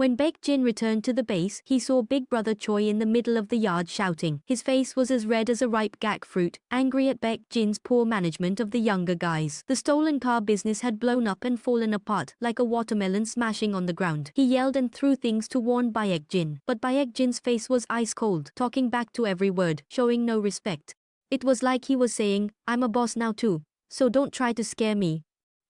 When Baekjin returned to the base, he saw Big Brother Choi in the middle of the yard shouting. His face was as red as a ripe gak fruit, angry at Baekjin's poor management of the younger guys. The stolen car business had blown up and fallen apart like a watermelon smashing on the ground. He yelled and threw things to warn Baekjin, but Baekjin's face was ice cold, talking back to every word, showing no respect. It was like he was saying, "I'm a boss now too, so don't try to scare me."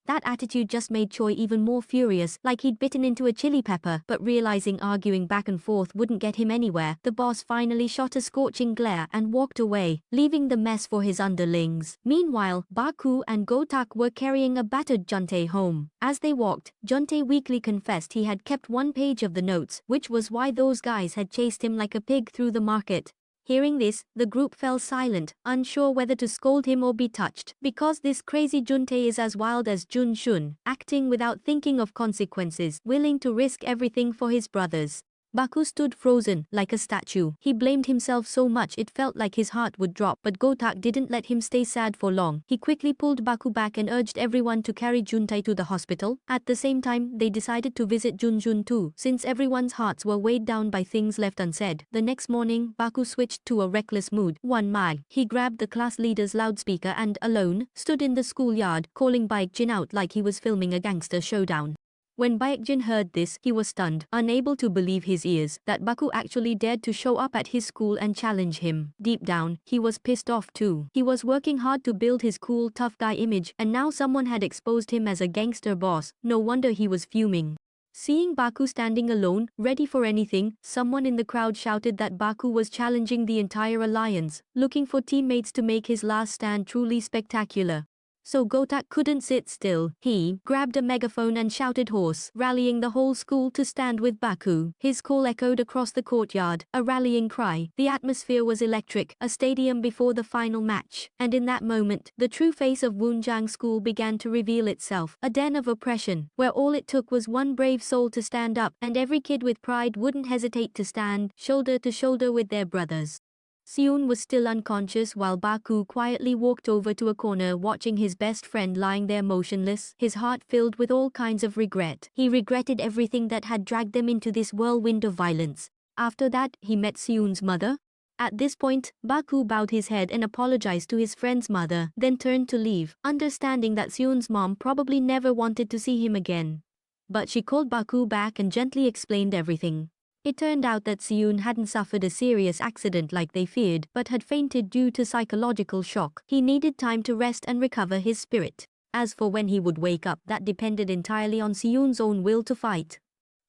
That attitude just made Choi even more furious, like he'd bitten into a chili pepper, but realizing arguing back and forth wouldn't get him anywhere, the boss finally shot a scorching glare and walked away, leaving the mess for his underlings. Meanwhile, Baku and Gotak were carrying a battered Juntae home. As they walked, Juntae weakly confessed he had kept one page of the notes, which was why those guys had chased him like a pig through the market. Hearing this, the group fell silent, unsure whether to scold him or be touched, because this crazy Juntae is as wild as Jun Shun, acting without thinking of consequences, willing to risk everything for his brothers. Baku stood frozen, like a statue. He blamed himself so much it felt like his heart would drop, but Gotak didn't let him stay sad for long. He quickly pulled Baku back and urged everyone to carry Juntae to the hospital. At the same time, they decided to visit Junjun too, since everyone's hearts were weighed down by things left unsaid. The next morning, Baku switched to a reckless mood. One mile. He grabbed the class leader's loudspeaker and, alone, stood in the schoolyard, calling Baekjin out like he was filming a gangster showdown. When Baekjin heard this, he was stunned, unable to believe his ears, that Baku actually dared to show up at his school and challenge him. Deep down, he was pissed off too. He was working hard to build his cool, tough guy image, and now someone had exposed him as a gangster boss. No wonder he was fuming. Seeing Baku standing alone, ready for anything, someone in the crowd shouted that Baku was challenging the entire alliance, looking for teammates to make his last stand truly spectacular. So Gotak couldn't sit still. He grabbed a megaphone and shouted hoarse, rallying the whole school to stand with Baku. His call echoed across the courtyard, a rallying cry. The atmosphere was electric, a stadium before the final match. And in that moment, the true face of Woonjang School began to reveal itself, a den of oppression, where all it took was one brave soul to stand up, and every kid with pride wouldn't hesitate to stand, shoulder to shoulder with their brothers. Seun was still unconscious while Baku quietly walked over to a corner watching his best friend lying there motionless, his heart filled with all kinds of regret. He regretted everything that had dragged them into this whirlwind of violence. After that, he met Seun's mother. At this point, Baku bowed his head and apologized to his friend's mother, then turned to leave, understanding that Seun's mom probably never wanted to see him again. But she called Baku back and gently explained everything. It turned out that Seun hadn't suffered a serious accident like they feared, but had fainted due to psychological shock. He needed time to rest and recover his spirit. As for when he would wake up, that depended entirely on Seun's own will to fight.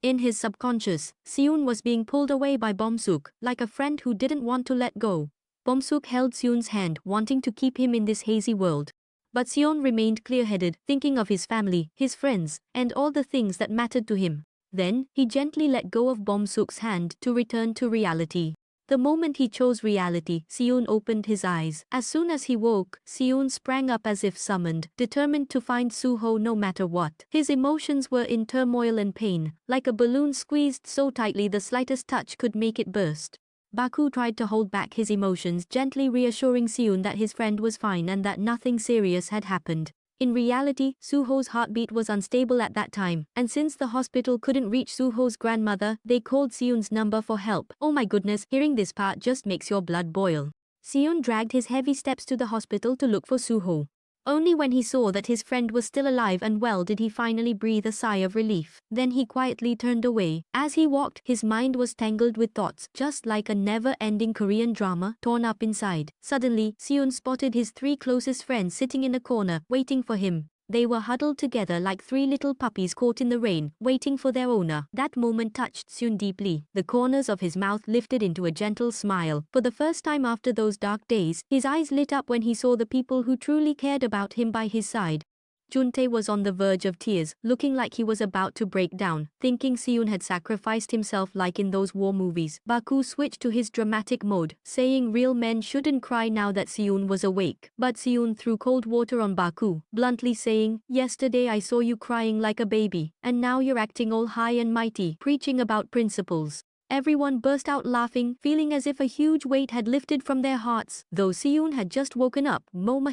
In his subconscious, Seun was being pulled away by Bomsuk, like a friend who didn't want to let go. Bomsuk held Seun's hand, wanting to keep him in this hazy world. But Seun remained clear-headed, thinking of his family, his friends, and all the things that mattered to him. Then, he gently let go of Bomsuk's hand to return to reality. The moment he chose reality, Seun opened his eyes. As soon as he woke, Seun sprang up as if summoned, determined to find Suho no matter what. His emotions were in turmoil and pain, like a balloon squeezed so tightly the slightest touch could make it burst. Baku tried to hold back his emotions, gently reassuring Seun that his friend was fine and that nothing serious had happened. In reality, Suho's heartbeat was unstable at that time, and since the hospital couldn't reach Suho's grandmother, they called Seun's number for help. Oh my goodness, hearing this part just makes your blood boil. Seun dragged his heavy steps to the hospital to look for Suho. Only when he saw that his friend was still alive and well did he finally breathe a sigh of relief. Then he quietly turned away. As he walked, his mind was tangled with thoughts, just like a never-ending Korean drama torn up inside. Suddenly, Seun spotted his three closest friends sitting in a corner, waiting for him. They were huddled together like three little puppies caught in the rain, waiting for their owner. That moment touched Seun deeply. The corners of his mouth lifted into a gentle smile. For the first time after those dark days, his eyes lit up when he saw the people who truly cared about him by his side. Juntae was on the verge of tears, looking like he was about to break down, thinking Seun had sacrificed himself like in those war movies. Baku switched to his dramatic mode, saying real men shouldn't cry now that Seun was awake. But Seun threw cold water on Baku, bluntly saying, "Yesterday I saw you crying like a baby, and now you're acting all high and mighty, preaching about principles." Everyone burst out laughing, feeling as if a huge weight had lifted from their hearts. Though Seun had just woken up,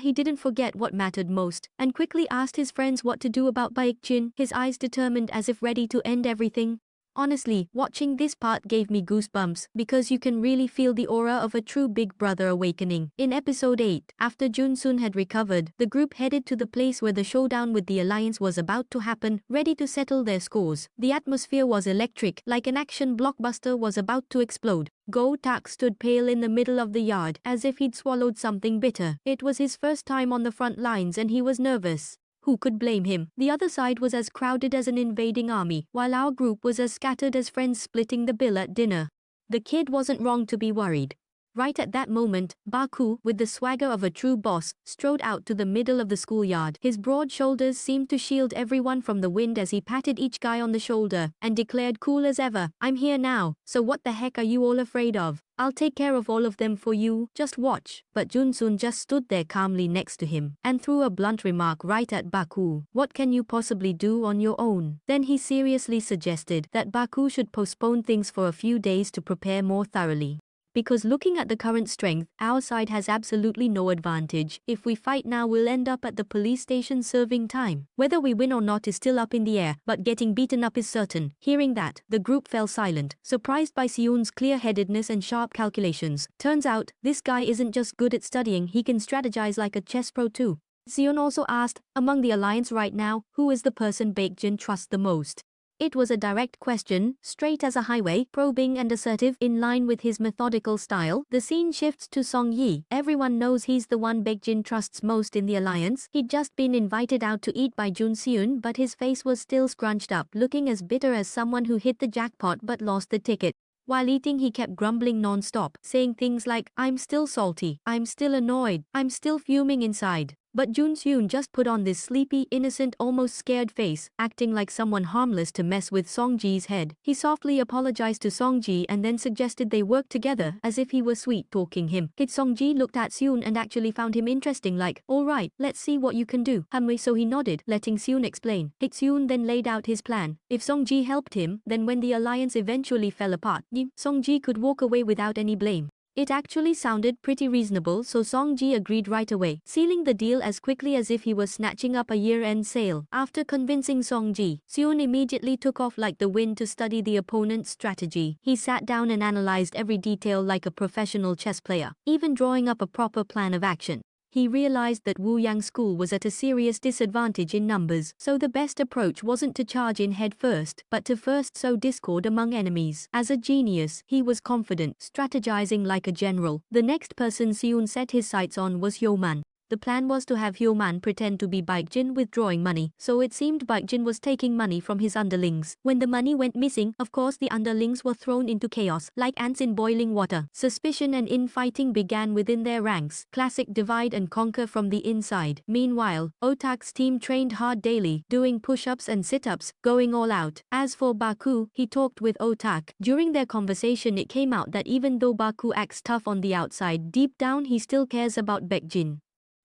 he didn't forget what mattered most, and quickly asked his friends what to do about Baekjin, his eyes determined as if ready to end everything. Honestly, watching this part gave me goosebumps because you can really feel the aura of a true big brother awakening. In episode 8, after Junsoon had recovered, the group headed to the place where the showdown with the Alliance was about to happen, ready to settle their scores. The atmosphere was electric, like an action blockbuster was about to explode. Go Tak stood pale in the middle of the yard, as if he'd swallowed something bitter. It was his first time on the front lines and he was nervous. Who could blame him? The other side was as crowded as an invading army, while our group was as scattered as friends splitting the bill at dinner. The kid wasn't wrong to be worried. Right at that moment, Baku, with the swagger of a true boss, strode out to the middle of the schoolyard. His broad shoulders seemed to shield everyone from the wind as he patted each guy on the shoulder and declared cool as ever, "I'm here now, so what the heck are you all afraid of? I'll take care of all of them for you, just watch." But Junsoon just stood there calmly next to him and threw a blunt remark right at Baku. "What can you possibly do on your own?" Then he seriously suggested that Baku should postpone things for a few days to prepare more thoroughly. Because looking at the current strength, our side has absolutely no advantage. If we fight now, we'll end up at the police station serving time. Whether we win or not is still up in the air, but getting beaten up is certain. Hearing that, the group fell silent, surprised by Seun's clear-headedness and sharp calculations. Turns out, this guy isn't just good at studying, he can strategize like a chess pro too. Seun also asked, among the alliance right now, who is the person Baekjin trusts the most? It was a direct question, straight as a highway, probing and assertive, in line with his methodical style. The scene shifts to Song Yi. Everyone knows he's the one Baekjin trusts most in the alliance. He'd just been invited out to eat by Jun Seun, but his face was still scrunched up, looking as bitter as someone who hit the jackpot but lost the ticket. While eating, he kept grumbling non-stop, saying things like, "I'm still salty, I'm still annoyed, I'm still fuming inside." But Jun Seun just put on this sleepy, innocent, almost scared face, acting like someone harmless to mess with Song Ji's head. He softly apologized to Song Ji and then suggested they work together, as if he were sweet-talking him. Kid Song Ji looked at Seun and actually found him interesting, like, "Alright, let's see what you can do." So he nodded, letting Seun explain. Seun then laid out his plan. If Song Ji helped him, then when the alliance eventually fell apart, Song Ji could walk away without any blame. It actually sounded pretty reasonable, so Song Ji agreed right away, sealing the deal as quickly as if he was snatching up a year-end sale. After convincing Song Ji, Seun immediately took off like the wind to study the opponent's strategy. He sat down and analyzed every detail like a professional chess player, even drawing up a proper plan of action. He realized that Wuyang School was at a serious disadvantage in numbers, so the best approach wasn't to charge in head first, but to first sow discord among enemies. As a genius, he was confident, strategizing like a general. The next person Seun set his sights on was Hyoman. The plan was to have Hyoman pretend to be Baekjin withdrawing money, so it seemed Baekjin was taking money from his underlings. When the money went missing, of course the underlings were thrown into chaos, like ants in boiling water. Suspicion and infighting began within their ranks. Classic divide and conquer from the inside. Meanwhile, Otak's team trained hard daily, doing push-ups and sit-ups, going all out. As for Baku, he talked with Otak. During their conversation it came out that even though Baku acts tough on the outside, deep down he still cares about Baekjin.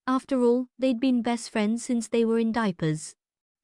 After all, they'd been best friends since they were in diapers.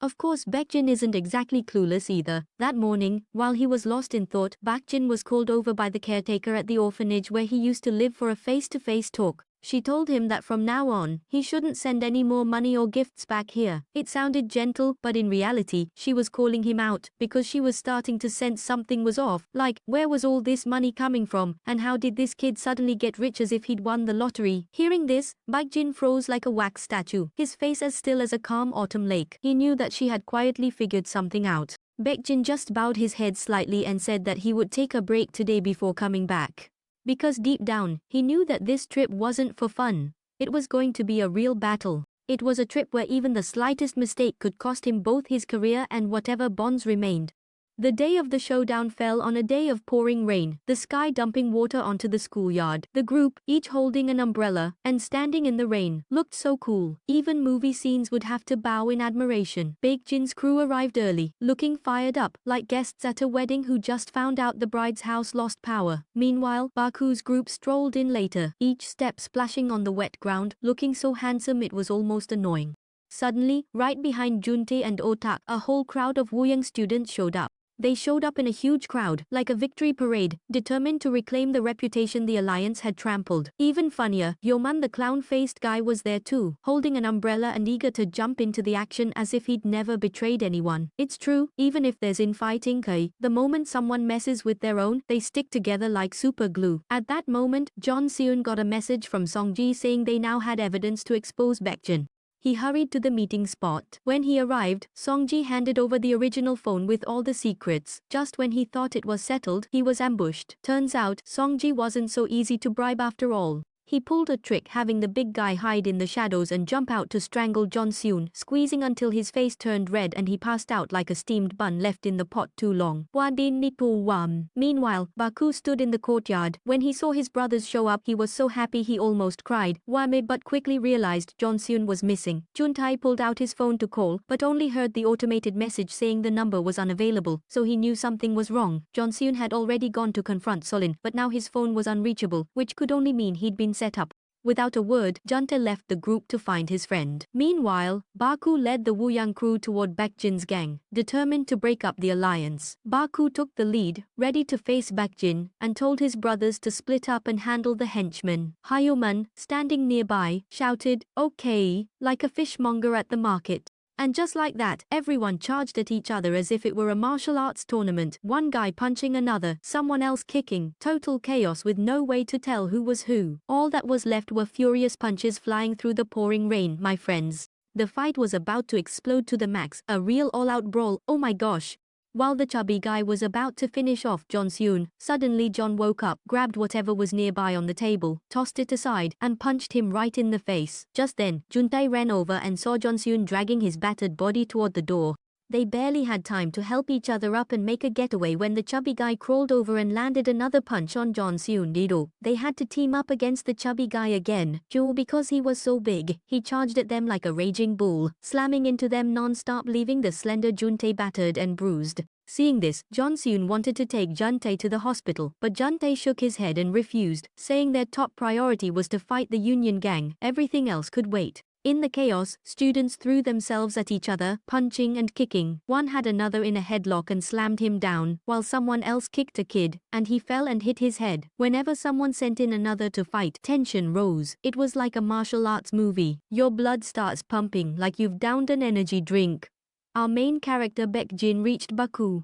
Of course, Baekjin isn't exactly clueless either. That morning, while he was lost in thought, Baekjin was called over by the caretaker at the orphanage where he used to live for a face-to-face talk. She told him that from now on, he shouldn't send any more money or gifts back here. It sounded gentle, but in reality, she was calling him out because she was starting to sense something was off. Like, where was all this money coming from, and how did this kid suddenly get rich as if he'd won the lottery? Hearing this, Baekjin froze like a wax statue, his face as still as a calm autumn lake. He knew that she had quietly figured something out. Baekjin just bowed his head slightly and said that he would take a break today before coming back. Because deep down, he knew that this trip wasn't for fun. It was going to be a real battle. It was a trip where even the slightest mistake could cost him both his career and whatever bonds remained. The day of the showdown fell on a day of pouring rain, the sky dumping water onto the schoolyard. The group, each holding an umbrella and standing in the rain, looked so cool. Even movie scenes would have to bow in admiration. Baekjin's crew arrived early, looking fired up, like guests at a wedding who just found out the bride's house lost power. Meanwhile, Baku's group strolled in later, each step splashing on the wet ground, looking so handsome it was almost annoying. Suddenly, right behind Juntae and Otak, a whole crowd of Wuyang students showed up. They showed up in a huge crowd, like a victory parade, determined to reclaim the reputation the alliance had trampled. Even funnier, Yoman the clown-faced guy was there too, holding an umbrella and eager to jump into the action as if he'd never betrayed anyone. It's true, even if there's infighting, the moment someone messes with their own, they stick together like super glue. At that moment, John Seun got a message from Songji saying they now had evidence to expose Baekjin. He hurried to the meeting spot. When he arrived, Songji handed over the original phone with all the secrets. Just when he thought it was settled, he was ambushed. Turns out, Songji wasn't so easy to bribe after all. He pulled a trick, having the big guy hide in the shadows and jump out to strangle John Seun, squeezing until his face turned red and he passed out like a steamed bun left in the pot too long. Meanwhile, Baku stood in the courtyard. When he saw his brothers show up, he was so happy he almost cried. But quickly realized John Seun was missing. Juntae pulled out his phone to call, but only heard the automated message saying the number was unavailable, so he knew something was wrong. John Seun had already gone to confront Solin, but now his phone was unreachable, which could only mean he'd been set up. Without a word, Juntae left the group to find his friend. Meanwhile, Baku led the Wuyang crew toward Baekjin's gang, determined to break up the alliance. Baku took the lead, ready to face Baekjin, and told his brothers to split up and handle the henchmen. Hyoman, standing nearby, shouted, "Okay," like a fishmonger at the market. And just like that, everyone charged at each other as if it were a martial arts tournament, one guy punching another, someone else kicking, total chaos with no way to tell who was who. All that was left were furious punches flying through the pouring rain, my friends. The fight was about to explode to the max, a real all-out brawl, oh my gosh. While the chubby guy was about to finish off John Seun, suddenly John woke up, grabbed whatever was nearby on the table, tossed it aside, and punched him right in the face. Just then, Juntae ran over and saw John Seun dragging his battered body toward the door. They barely had time to help each other up and make a getaway when the chubby guy crawled over and landed another punch on John Seun. They had to team up against the chubby guy again. Because he was so big, he charged at them like a raging bull, slamming into them non-stop, leaving the slender Juntae battered and bruised. Seeing this, John Seun wanted to take Juntae to the hospital, but Juntae shook his head and refused, saying their top priority was to fight the Union gang, everything else could wait. In the chaos, students threw themselves at each other, punching and kicking. One had another in a headlock and slammed him down, while someone else kicked a kid, and he fell and hit his head. Whenever someone sent in another to fight, tension rose. It was like a martial arts movie. Your blood starts pumping like you've downed an energy drink. Our main character Baekjin reached Baku.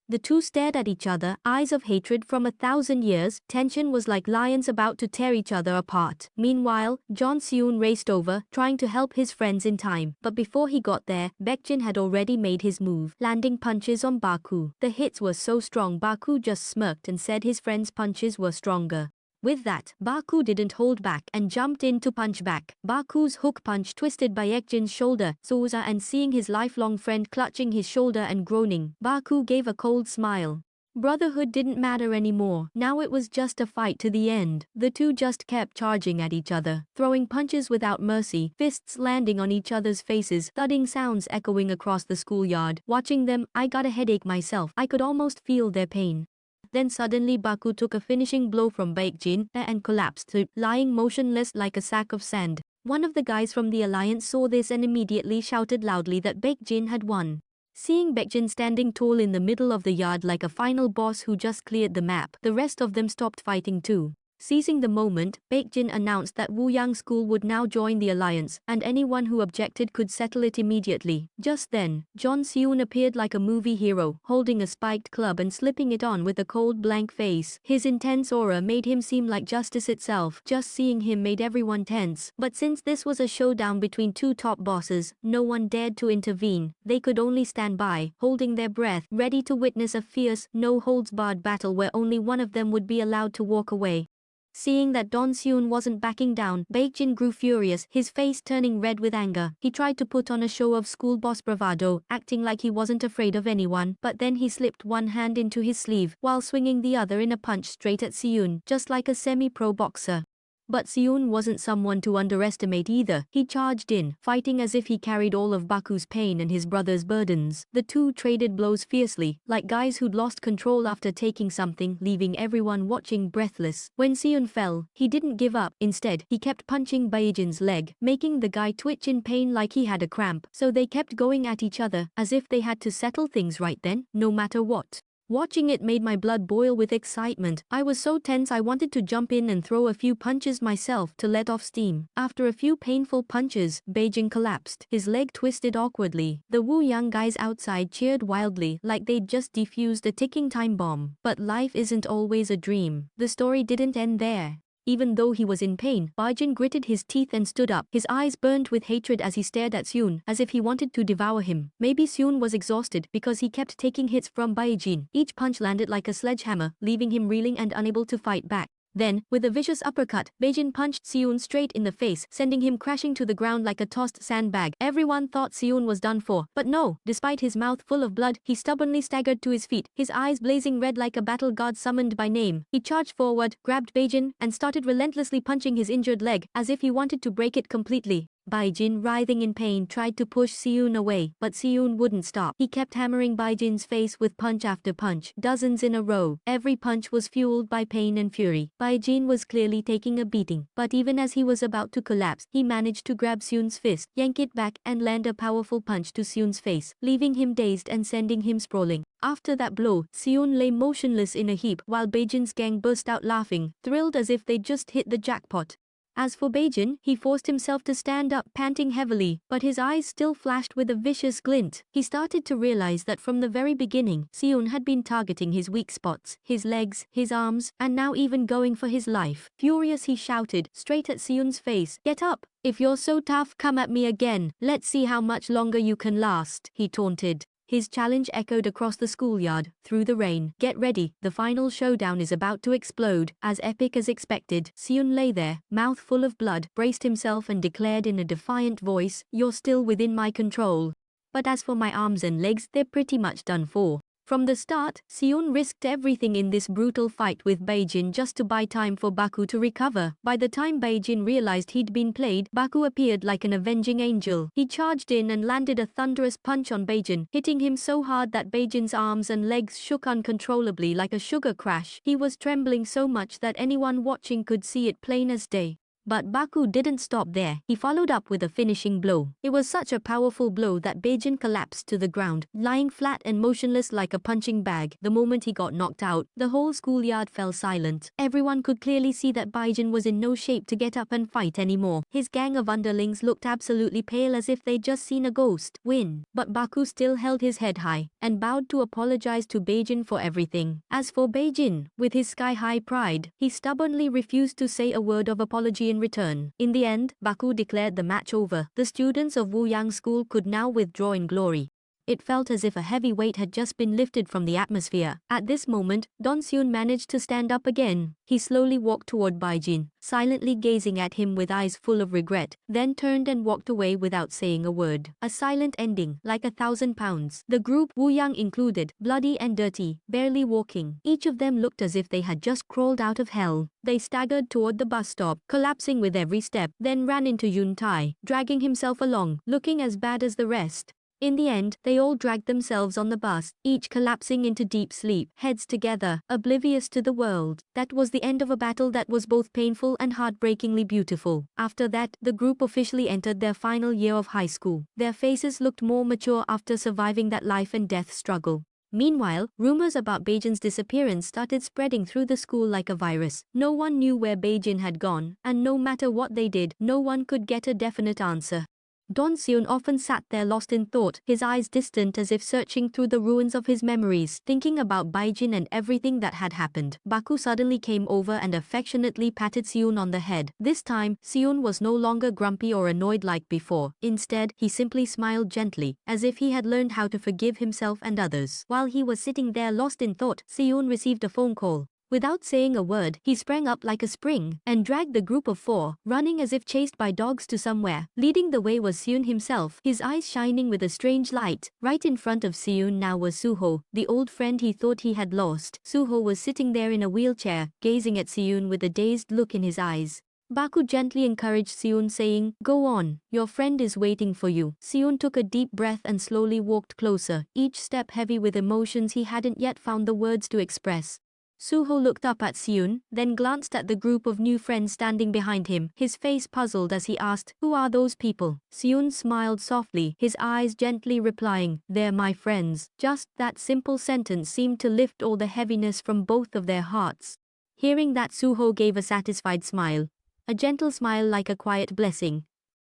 The two stared at each other, eyes of hatred from 1,000 years. Tension was like lions about to tear each other apart. Meanwhile, John Seun raced over, trying to help his friends in time. But before he got there, Baekjin had already made his move, landing punches on Baku. The hits were so strong Baku just smirked and said his friend's punches were stronger. With that, Baku didn't hold back and jumped in to punch back. Baku's hook punch twisted Baekjin's shoulder, and seeing his lifelong friend clutching his shoulder and groaning, Baku gave a cold smile. Brotherhood didn't matter anymore. Now it was just a fight to the end. The two just kept charging at each other, throwing punches without mercy, fists landing on each other's faces, thudding sounds echoing across the schoolyard. Watching them, I got a headache myself. I could almost feel their pain. Then suddenly Baku took a finishing blow from Baekjin and collapsed, lying motionless like a sack of sand. One of the guys from the alliance saw this and immediately shouted loudly that Baekjin had won. Seeing Baekjin standing tall in the middle of the yard like a final boss who just cleared the map, the rest of them stopped fighting too. Seizing the moment, Baekjin announced that Wuyang School would now join the alliance, and anyone who objected could settle it immediately. Just then, John Seun appeared like a movie hero, holding a spiked club and slipping it on with a cold blank face. His intense aura made him seem like justice itself. Just seeing him made everyone tense. But since this was a showdown between two top bosses, no one dared to intervene. They could only stand by, holding their breath, ready to witness a fierce, no-holds-barred battle where only one of them would be allowed to walk away. Seeing that Don Seun wasn't backing down, Baekjin grew furious, his face turning red with anger. He tried to put on a show of school boss bravado, acting like he wasn't afraid of anyone, but then he slipped one hand into his sleeve, while swinging the other in a punch straight at Seun, just like a semi-pro boxer. But Seun wasn't someone to underestimate either. He charged in, fighting as if he carried all of Baku's pain and his brother's burdens. The two traded blows fiercely, like guys who'd lost control after taking something, leaving everyone watching breathless. When Seun fell, he didn't give up. Instead, he kept punching Baejin's leg, making the guy twitch in pain like he had a cramp. So they kept going at each other, as if they had to settle things right then, no matter what. Watching it made my blood boil with excitement. I was so tense I wanted to jump in and throw a few punches myself to let off steam. After a few painful punches, Beijing collapsed. His leg twisted awkwardly. The Wu Yang guys outside cheered wildly, like they'd just defused a ticking time bomb. But life isn't always a dream. The story didn't end there. Even though he was in pain, Baijin gritted his teeth and stood up. His eyes burned with hatred as he stared at Seun, as if he wanted to devour him. Maybe Seun was exhausted because he kept taking hits from Baijin. Each punch landed like a sledgehammer, leaving him reeling and unable to fight back. Then, with a vicious uppercut, Beijing punched Seun straight in the face, sending him crashing to the ground like a tossed sandbag. Everyone thought Seun was done for, but no, despite his mouth full of blood, he stubbornly staggered to his feet, his eyes blazing red like a battle god summoned by name. He charged forward, grabbed Beijing, and started relentlessly punching his injured leg, as if he wanted to break it completely. Baijin, writhing in pain, tried to push Seun away, but Seun wouldn't stop. He kept hammering Baijin's face with punch after punch, dozens in a row. Every punch was fueled by pain and fury. Baijin was clearly taking a beating, but even as he was about to collapse, he managed to grab Seun's fist, yank it back, and land a powerful punch to Seun's face, leaving him dazed and sending him sprawling. After that blow, Seun lay motionless in a heap while Baijin's gang burst out laughing, thrilled as if they'd just hit the jackpot. As for Baijin, he forced himself to stand up, panting heavily, but his eyes still flashed with a vicious glint. He started to realize that from the very beginning, Seun had been targeting his weak spots, his legs, his arms, and now even going for his life. Furious, he shouted, straight at Seun's face, "Get up! If you're so tough, come at me again. Let's see how much longer you can last," he taunted. His challenge echoed across the schoolyard, through the rain. Get ready, the final showdown is about to explode. As epic as expected, Seun lay there, mouth full of blood, braced himself and declared in a defiant voice, "You're still within my control. But as for my arms and legs, they're pretty much done for." From the start, Seun risked everything in this brutal fight with Baijin just to buy time for Baku to recover. By the time Baijin realized he'd been played, Baku appeared like an avenging angel. He charged in and landed a thunderous punch on Baijin, hitting him so hard that Baijin's arms and legs shook uncontrollably like a sugar crash. He was trembling so much that anyone watching could see it plain as day. But Baku didn't stop there. He followed up with a finishing blow. It was such a powerful blow that Baijin collapsed to the ground, lying flat and motionless like a punching bag. The moment he got knocked out, the whole schoolyard fell silent. Everyone could clearly see that Baijin was in no shape to get up and fight anymore. His gang of underlings looked absolutely pale as if they'd just seen a ghost win. But Baku still held his head high and bowed to apologize to Baijin for everything. As for Baijin, with his sky-high pride, he stubbornly refused to say a word of apology in return. In the end, Baku declared the match over. The students of Wuyang School could now withdraw in glory. It felt as if a heavy weight had just been lifted from the atmosphere. At this moment, Don Seun managed to stand up again. He slowly walked toward Baijin, silently gazing at him with eyes full of regret, then turned and walked away without saying a word. A silent ending, like 1,000 pounds. The group, Wuyang included, bloody and dirty, barely walking. Each of them looked as if they had just crawled out of hell. They staggered toward the bus stop, collapsing with every step, then ran into Yun Tai, dragging himself along, looking as bad as the rest. In the end, they all dragged themselves on the bus, each collapsing into deep sleep, heads together, oblivious to the world. That was the end of a battle that was both painful and heartbreakingly beautiful. After that, the group officially entered their final year of high school. Their faces looked more mature after surviving that life and death struggle. Meanwhile, rumors about Baijin's disappearance started spreading through the school like a virus. No one knew where Baijin had gone, and no matter what they did, no one could get a definite answer. Don Seun often sat there lost in thought, his eyes distant as if searching through the ruins of his memories, thinking about Baijin and everything that had happened. Baku suddenly came over and affectionately patted Seun on the head. This time, Seun was no longer grumpy or annoyed like before. Instead, he simply smiled gently, as if he had learned how to forgive himself and others. While he was sitting there lost in thought, Seun received a phone call. Without saying a word, he sprang up like a spring and dragged the group of four, running as if chased by dogs to somewhere. Leading the way was Seun himself, his eyes shining with a strange light. Right in front of Seun now was Suho, the old friend he thought he had lost. Suho was sitting there in a wheelchair, gazing at Seun with a dazed look in his eyes. Baku gently encouraged Seun, saying, "Go on, your friend is waiting for you." Seun took a deep breath and slowly walked closer, each step heavy with emotions he hadn't yet found the words to express. Suho looked up at Seun, then glanced at the group of new friends standing behind him, his face puzzled as he asked, "Who are those people?" Seun smiled softly, his eyes gently replying, "They're my friends." Just that simple sentence seemed to lift all the heaviness from both of their hearts. Hearing that, Suho gave a satisfied smile. A gentle smile like a quiet blessing.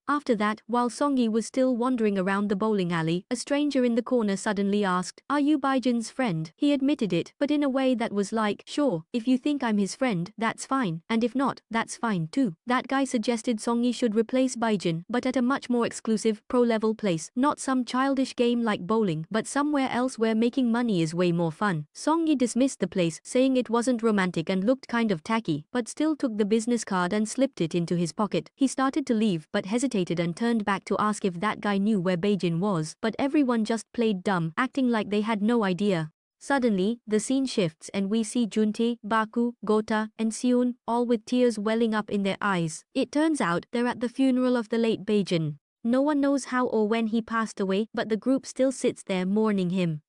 After that, while Songi was still wandering around the bowling alley, a stranger in the corner suddenly asked, "Are you Baijin's friend?" He admitted it, but in a way that was like, "Sure, if you think I'm his friend, that's fine, and if not, that's fine too." That guy suggested Songi should replace Baijin, but at a much more exclusive, pro-level place, not some childish game like bowling, but somewhere else where making money is way more fun. Songi dismissed the place, saying it wasn't romantic and looked kind of tacky, but still took the business card and slipped it into his pocket. He started to leave, but hesitated and turned back to ask if that guy knew where Beijing was, but everyone just played dumb, acting like they had no idea. Suddenly, the scene shifts and we see Juntae, Baku, Gota, and Seun, all with tears welling up in their eyes. It turns out they're at the funeral of the late Beijing. No one knows how or when he passed away, but the group still sits there mourning him.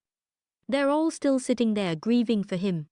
They're all still sitting there grieving for him.